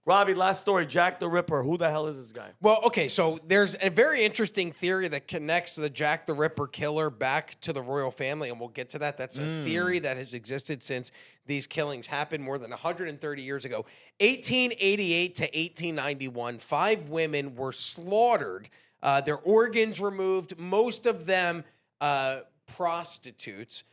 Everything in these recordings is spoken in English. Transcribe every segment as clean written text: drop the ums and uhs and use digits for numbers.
Robbie, last story. Jack the Ripper. Who the hell is this guy? Well, okay, so there's a very interesting theory that connects the Jack the Ripper killer back to the royal family, and we'll get to that. That's a theory that has existed since these killings happened more than 130 years ago. 1888 to 1891, 5 women were slaughtered, their organs removed, most of them prostitutes.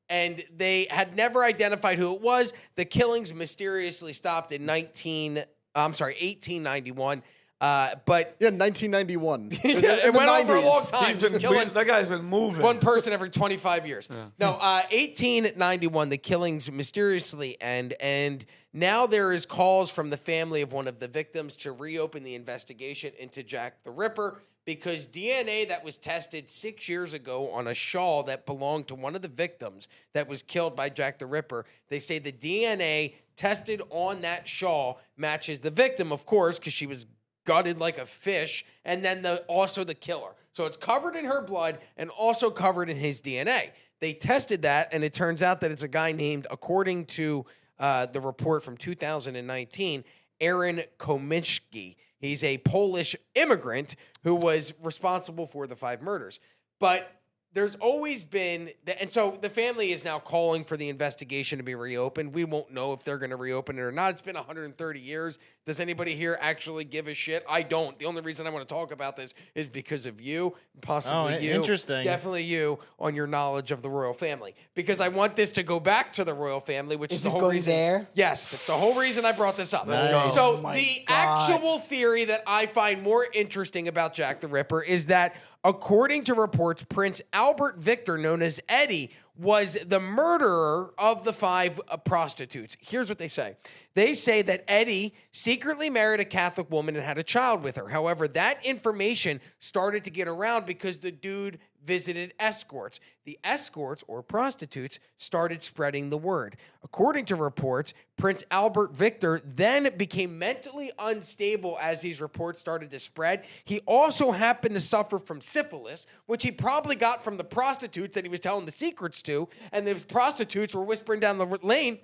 And they had never identified who it was. The killings mysteriously stopped in 1891. But yeah, 1991. It went on for a long time. That guy's been moving. One person every 25 years. Yeah. No, 1891, the killings mysteriously end, and now there is calls from the family of one of the victims to reopen the investigation into Jack the Ripper, because DNA that was tested 6 years ago on a shawl that belonged to one of the victims that was killed by Jack the Ripper, they say the DNA tested on that shawl matches the victim, of course, because she was gutted like a fish, and then also the killer. So it's covered in her blood and also covered in his DNA. They tested that, and it turns out that it's a guy named, according to the report from 2019, Aaron Kosminski. He's a Polish immigrant who was responsible for the 5 murders. But there's always been, and so the family is now calling for the investigation to be reopened. We won't know if they're going to reopen it or not. It's been 130 years. Does anybody here actually give a shit? I don't. The only reason I want to talk about this is because of you, possibly you. Interesting. Definitely you, on your knowledge of the royal family. Because I want this to go back to the royal family, which is the whole reason. There? Yes, that's the whole reason I brought this up. Let's go. So Oh the God. actual theory that I find more interesting about Jack the Ripper is that, according to reports, Prince Albert Victor, known as Eddie, was the murderer of the 5 prostitutes. Here's what they say. They say that Eddie secretly married a Catholic woman and had a child with her. However, that information started to get around because the dude visited escorts. The escorts, or prostitutes, started spreading the word. According to reports, Prince Albert Victor then became mentally unstable as these reports started to spread. He also happened to suffer from syphilis, which he probably got from the prostitutes that he was telling the secrets to, and the prostitutes were whispering down the lane.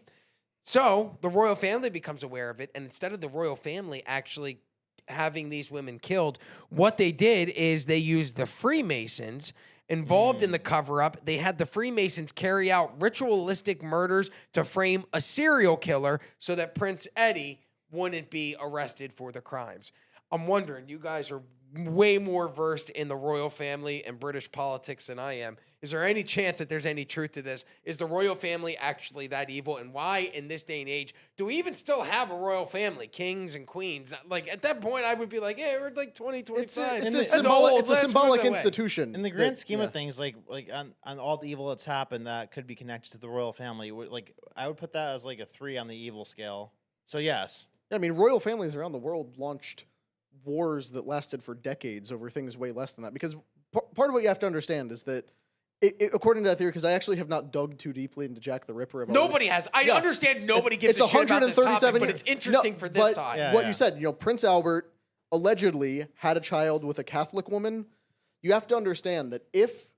So the royal family becomes aware of it, and instead of the royal family actually having these women killed, what they did is they used the Freemasons involved in the cover-up. They had the Freemasons carry out ritualistic murders to frame a serial killer so that Prince Eddie wouldn't be arrested for the crimes. I'm wondering, you guys are way more versed in the royal family and British politics than I am. Is there any chance that there's any truth to this? Is the royal family actually that evil? And why, in this day and age, do we even still have a royal family, kings and queens? Like, at that point, I would be like, yeah, we're like 20, 25. It's a symbolic institution. In the grand scheme of things, like on all the evil that's happened that could be connected to the royal family, like I would put that as like a 3 on the evil scale. So yes. Yeah, I mean, royal families around the world launched wars that lasted for decades over things way less than that. Because part of what you have to understand is that, according to that theory, because I actually have not dug too deeply into Jack the Ripper. Nobody has. I understand nobody gives a shit about this topic, but it's interesting for this time. What you said, Prince Albert allegedly had a child with a Catholic woman. You have to understand that if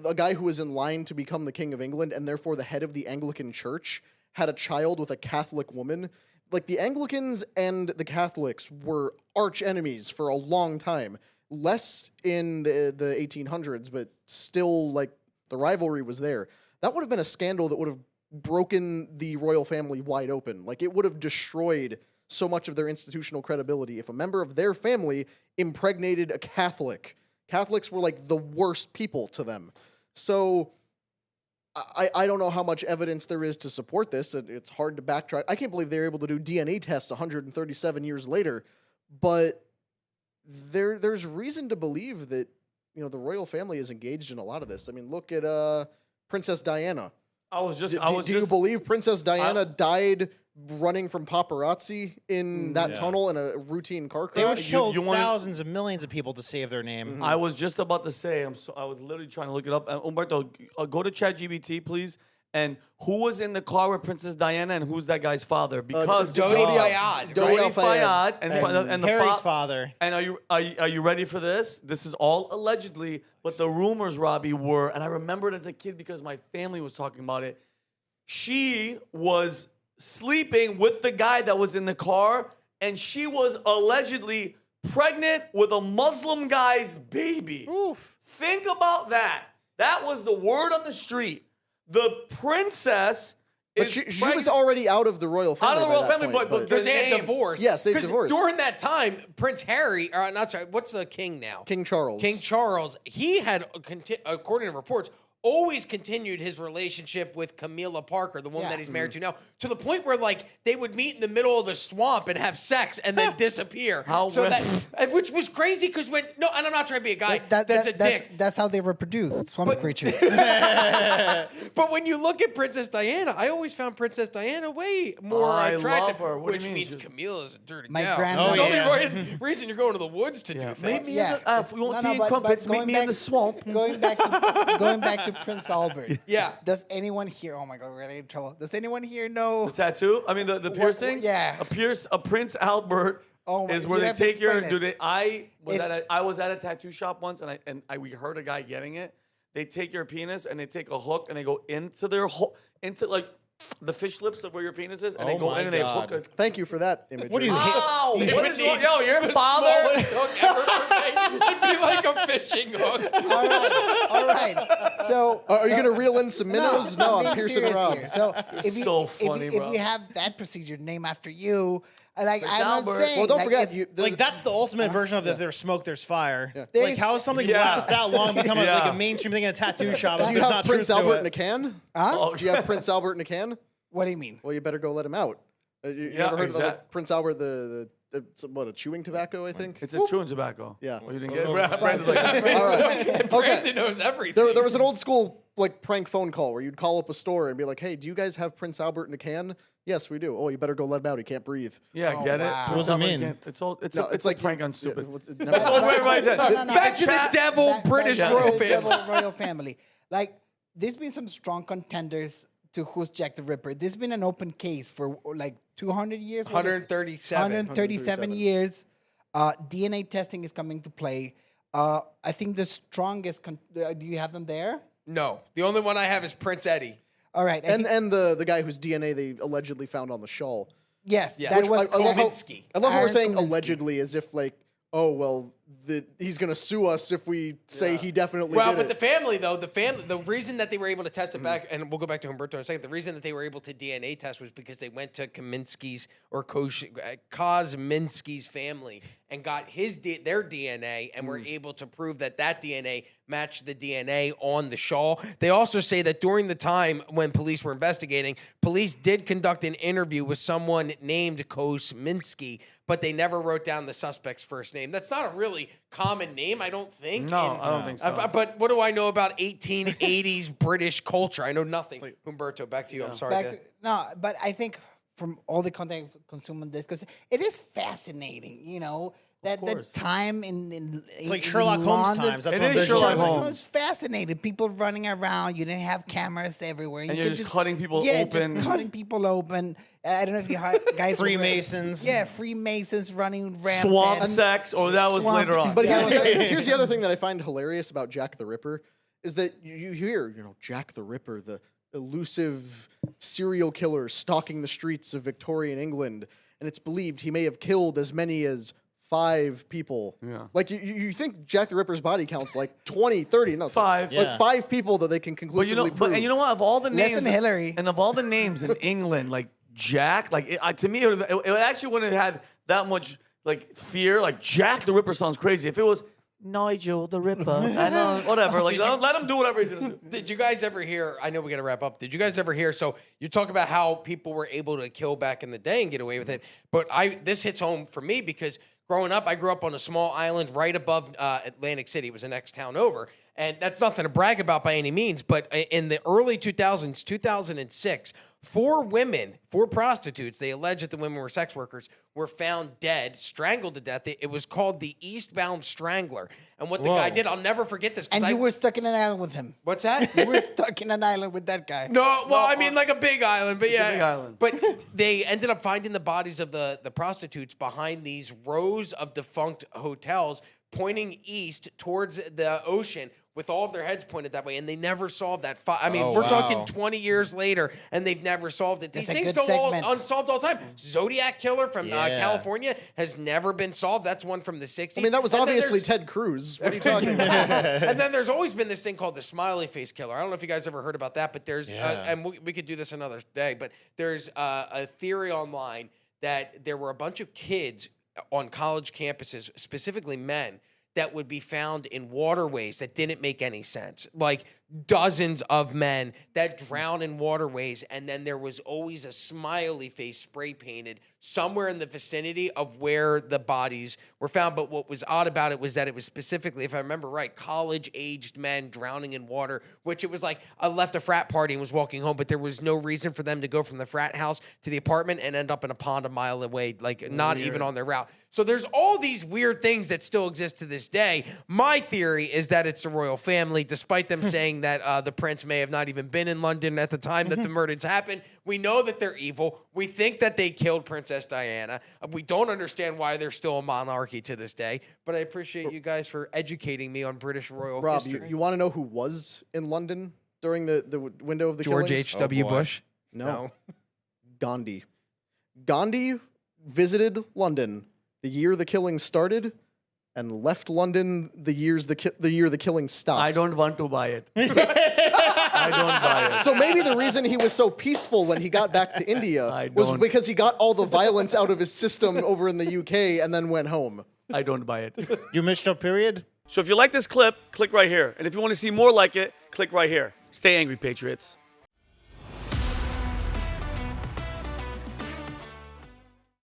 a guy who was in line to become the King of England, and therefore the head of the Anglican Church, had a child with a Catholic woman, like, the Anglicans and the Catholics were arch enemies for a long time. Less in the 1800s, but still, like, the rivalry was there. That would have been a scandal that would have broken the royal family wide open. Like, it would have destroyed so much of their institutional credibility if a member of their family impregnated a Catholic. Catholics were, like, the worst people to them. So I don't know how much evidence there is to support this. It's hard to backtrack. I can't believe they were able to do DNA tests 137 years later, but there's reason to believe that the royal family is engaged in a lot of this. I mean, look at Princess Diana. Do you believe Princess Diana died running from paparazzi in that tunnel in a routine car crash? They would kill thousands of millions of people to save their name. Mm-hmm. I was just about to say, I was literally trying to look it up. Umberto, go to ChatGPT, please. And who was in the car with Princess Diana, and who's that guy's father? Because Dodi Fayad. Dodi Fayad and Harry's father. And are you ready for this? This is all allegedly, but the rumors, Robbie, were, and I remember it as a kid because my family was talking about it. She was sleeping with the guy that was in the car, and she was allegedly pregnant with a Muslim guy's baby. Oof. Think about that. That was the word on the street. The princess But is she was pregnant- already out of the royal family. out of the by royal that family, point, but Because they had name- divorced. Yes, they 'Cause divorced. During that time, Prince Harry, not sorry, what's the king now? King Charles. King Charles, he had, according to reports, always continued his relationship with Camilla Parker, the woman that he's married to now, to the point where like they would meet in the middle of the swamp and have sex and then disappear. How so weird. that, which was crazy because and I'm not trying to be a guy that's a dick. That's how they reproduce. Swamp creatures. But when you look at Princess Diana, I always found Princess Diana way more I attractive. love her. What do you which mean? means She's- Camilla's a dirty My gal. grandmother- It's Oh, only yeah. reason you're going to the woods to do Meet things. me Yeah. in the, if we won't No, see no, you but- in crumpets, but meet going me in back- the swamp. going back to Prince Albert. Yeah. Does anyone here? Oh my God, we're gonna get in trouble. Does anyone here know? The tattoo? I mean, the piercing? yeah. A Prince Albert Oh my- is where you'd they have to take your. explain it. I was at a tattoo shop once, we heard a guy getting it. They take your penis and they take a hook and they go into their into like the fish lips of where your penis is, and they Oh go my in and they hook God. a. Thank you for that image. What do you Ow! It What would is be wrong? Yo, your the father. smallest hook ever made. It'd be like a fishing hook. All right. So Are you gonna reel in some minnows? No, I'm being piercing serious around. here. So if you, so if funny, you, bro. if you have that procedure named after you, like Prince I'm not Albert. saying. Well, don't like, forget, if- you, Like that's the ultimate version of if there's smoke, there's fire. There's- Like how does something Yeah. last that long become like Yeah. a mainstream thing in a tattoo shop? If do you there's have not Prince truth to Albert it? in a can? Huh? Do you have Prince Albert in a can? What do you mean? Well, you better go let him out. You Yeah, ever heard of exact- Prince Albert, it's what, a chewing tobacco, I think? It's a chewing tobacco. Yeah. Well, you didn't get Oh, it. Brandon's like, All right. Brandon knows everything. There was an old school like prank phone call where you'd call up a store and be like, "Hey, do you guys have Prince Albert in a can?" Yes, we do. Oh, you better go let him out. He can't breathe. yeah, Oh, get it. wow. So what does it mean? It's all. It's No, it's like prank on stupid. Yeah, what's it- That's what everybody said. Back to the devil British back to royal the family. devil royal family. Like, there's been some strong contenders to who's Jack the Ripper. This has been an open case for like 200 years. What is it? 137. 137 years. DNA testing is coming to play. I think the strongest. Do you have them there? No, the only one I have is Prince Eddie. All right. I And think- the guy whose DNA they allegedly found on the shawl. yes, Yeah. that Which was. I love how, Kosminski. I love how we're Aaron saying Kosminski. allegedly as if like, oh well, he's gonna sue us if we say he definitely Well, did but it. the family, though, the reason that they were able to test it back, and we'll go back to Humberto in a second, the reason that they were able to DNA test was because they went to Kosminski's family and got their DNA and were able to prove that DNA matched the DNA on the shawl. They also say that during the time when police were investigating, police did conduct an interview with someone named Kosminski, but they never wrote down the suspect's first name. That's not a really common name, I don't think. No, I don't think so. But what do I know about 1880s British culture? I know nothing. Humberto, back to you. I'm sorry. No, but I think from all the content I've consumed on this, because it is fascinating, you know, that the course. time in It's like Sherlock Holmes times. That's It what is they're Sherlock showing. Holmes. It was fascinating. People running around. You didn't have cameras everywhere. And you you're could just cutting people yeah, open. just cutting people open. I don't know if you guys Freemasons. Yeah, Freemasons running rampant. Swamp sex, or that was Swamp- later on. But Yeah, here's the other thing that I find hilarious about Jack the Ripper is that you hear, Jack the Ripper, the elusive serial killer stalking the streets of Victorian England, and it's believed he may have killed as many as 5 people. Yeah. Like, you think Jack the Ripper's body counts like 20, 30, no. it's 5. Like Yeah. 5 people that they can But you conclusively know, prove. and you know what? Of all the Less names, than Hillary. and of all the names in England, like Jack, like to me, it actually wouldn't have had that much like fear. Like Jack the Ripper sounds crazy. If it was Nigel the Ripper, I know, whatever. Like let him do whatever he's gonna do. Did you guys ever hear? I know we got to wrap up. Did you guys ever hear? So you talk about how people were able to kill back in the day and get away with it, but this hits home for me because growing up, I grew up on a small island right above Atlantic City. It was the next town over, and that's nothing to brag about by any means. But in the early 2000s, 2006. 4 prostitutes, they allege that the women were sex workers, were found dead, strangled to death. It was called the Eastbound Strangler. And what the guy did, I'll never forget this. 'cause And you were stuck in an island with him. What's that? You were stuck in an island with that guy. No, well, I mean like a big island, but yeah. big island. But they ended up finding the bodies of the prostitutes behind these rows of defunct hotels pointing east towards the ocean with all of their heads pointed that way, and they never solved that. I mean, Oh, we're wow. talking 20 years later, and they've never solved it. These That's a things good go all segment. unsolved all the time. Zodiac Killer from Yeah. California has never been solved. That's one from the 60s. I mean, that was And then obviously there's- Ted Cruz. What are you talking about? and then there's always been this thing called the smiley face killer. I don't know if you guys ever heard about that, but there's, and we could do this another day, but there's a theory online that there were a bunch of kids on college campuses, specifically men, that would be found in waterways that didn't make any sense. Like dozens of men that drown in waterways, and then there was always a smiley face spray painted somewhere in the vicinity of where the bodies were found. But what was odd about it was that it was specifically, if I remember right, college-aged men drowning in water, which it was like I left a frat party and was walking home, but there was no reason for them to go from the frat house to the apartment and end up in a pond a mile away, like not even on their route. So there's all these weird things that still exist to this day. My theory is that it's the royal family, despite them saying that the prince may have not even been in London at the time that the murders happened. We know that they're evil. We think that they killed Princess Diana. We don't understand why they're still a monarchy to this day. But I appreciate you guys for educating me on British royal Rob, history. you want to know who was in London during the window of the George killings? H.W. Oh, boy. Bush? No. Gandhi. Gandhi visited London the year the killings started and left London the year the killings stopped. I don't want to buy it. I don't buy it. So maybe the reason he was so peaceful when he got back to India I was don't- because he got all the violence out of his system over in the UK and then went home. I don't buy it. You missed a period? So if you like this clip, click right here. And if you want to see more like it, click right here. Stay angry, Patriots.